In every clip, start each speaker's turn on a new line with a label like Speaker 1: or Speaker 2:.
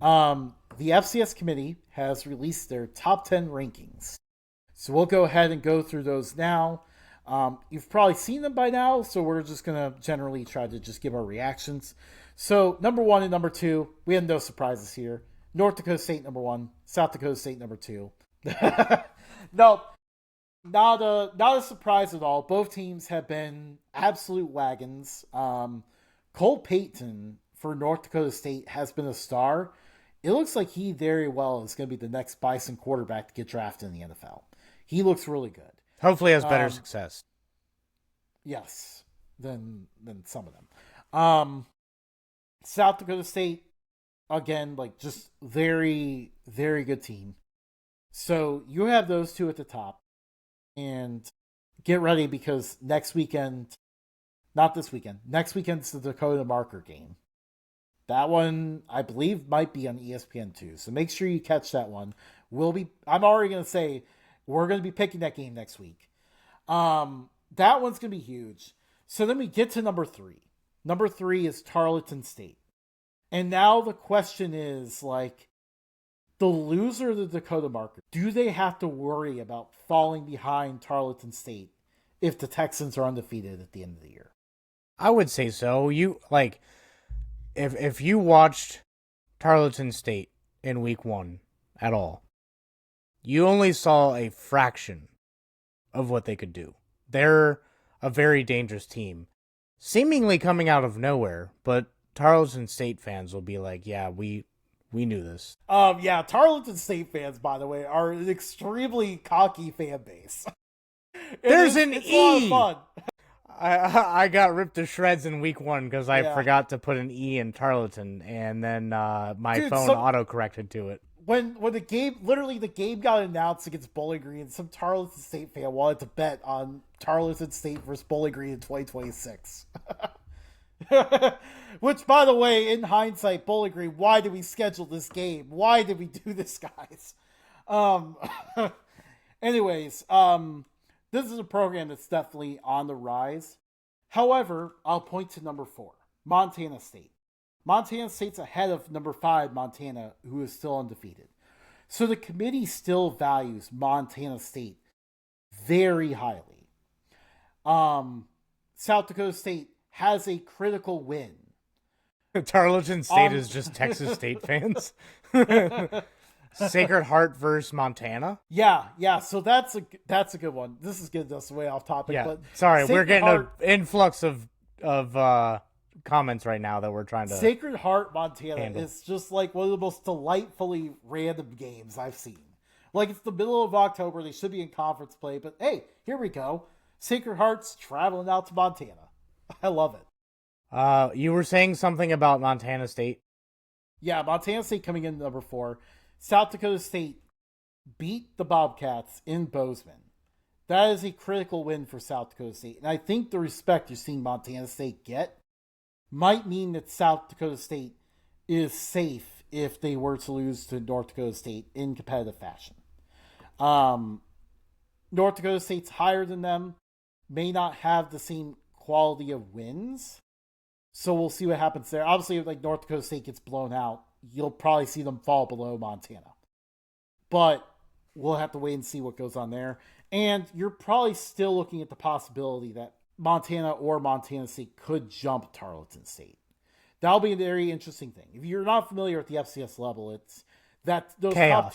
Speaker 1: The FCS committee has released their top 10 rankings. So we'll go ahead and go through those now. You've probably seen them by now, so we're just going to generally try to just give our reactions. So, number 1 and number 2, we have no surprises here. North Dakota State, number 1. South Dakota State, number 2. No, not a surprise at all. Both teams have been absolute wagons. Cole Payton for North Dakota State has been a star. It looks like he very well is going to be the next Bison quarterback to get drafted in the NFL. He looks really good.
Speaker 2: Hopefully has better success.
Speaker 1: Yes, than some of them. South Dakota State, again, like just very, very good team. So you have those two at the top. And get ready because next weekend, not this weekend, next weekend's the Dakota Marker game. That one, I believe, might be on ESPN too. So make sure you catch that one. I'm already going to say, we're going to be picking that game next week. That one's going to be huge. So then we get to number 3. Number 3 is Tarleton State. And now the question is, like, the loser of the Dakota Marker, do they have to worry about falling behind Tarleton State if the Texans are undefeated at the end of the year?
Speaker 2: I would say so. If you watched Tarleton State in week 1 at all, you only saw a fraction of what they could do. They're a very dangerous team, seemingly coming out of nowhere, but Tarleton State fans will be like, yeah, we knew this.
Speaker 1: Yeah, Tarleton State fans, by the way, are an extremely cocky fan base.
Speaker 2: There's
Speaker 1: it's
Speaker 2: E!
Speaker 1: a lot of fun.
Speaker 2: I got ripped to shreds in week 1 because I forgot to put an E in Tarleton, and then my phone auto-corrected to it.
Speaker 1: When the game got announced against Bowling Green, some Tarleton State fan wanted to bet on Tarleton State versus Bowling Green in 2026. Which, by the way, in hindsight, Bowling Green, why did we schedule this game? Why did we do this, guys? Anyways, this is a program that's definitely on the rise. However, I'll point to number 4, Montana State. Montana State's ahead of number 5, Montana, who is still undefeated. So the committee still values Montana State very highly. South Dakota State has a critical win.
Speaker 2: Tarleton State is just Texas State fans. Sacred Heart versus Montana.
Speaker 1: Yeah. So that's a good one. This is getting us way off topic.
Speaker 2: Yeah,
Speaker 1: but
Speaker 2: sorry, we're getting an influx of comments right now that we're trying to.
Speaker 1: Sacred Heart, Montana
Speaker 2: handle.
Speaker 1: is just like one of the most delightfully random games I've seen. Like, it's the middle of October, they should be in conference play, but hey, here we go. Sacred Heart's traveling out to Montana. I love it.
Speaker 2: You were saying something about Montana State?
Speaker 1: Yeah, Montana State coming in number 4. South Dakota State beat the Bobcats in Bozeman. That is a critical win for South Dakota State. And I think the respect you're seeing Montana State get might mean that South Dakota State is safe if they were to lose to North Dakota State in competitive fashion. North Dakota State's higher than them, may not have the same quality of wins. So we'll see what happens there. Obviously, if like North Dakota State gets blown out, you'll probably see them fall below Montana. But we'll have to wait and see what goes on there. And you're probably still looking at the possibility that Montana or Montana State could jump Tarleton State. That'll be a very interesting thing. If you're not familiar with the FCS level, it's that those
Speaker 2: Chaos.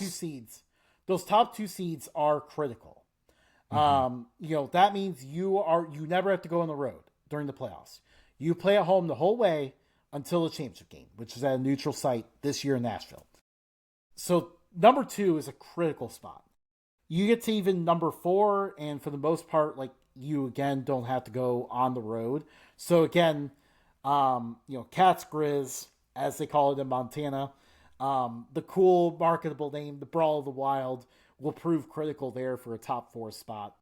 Speaker 1: top two seeds are critical.
Speaker 2: Mm-hmm.
Speaker 1: That means you never have to go on the road during the playoffs. You play at home the whole way until the championship game, which is at a neutral site this year in Nashville. So number 2 is a critical spot. You get to even number 4, and for the most part, like, you again don't have to go on the road. So again, Cats Grizz, as they call it in Montana, the cool marketable name, the Brawl of the Wild, will prove critical there for a top 4 spot.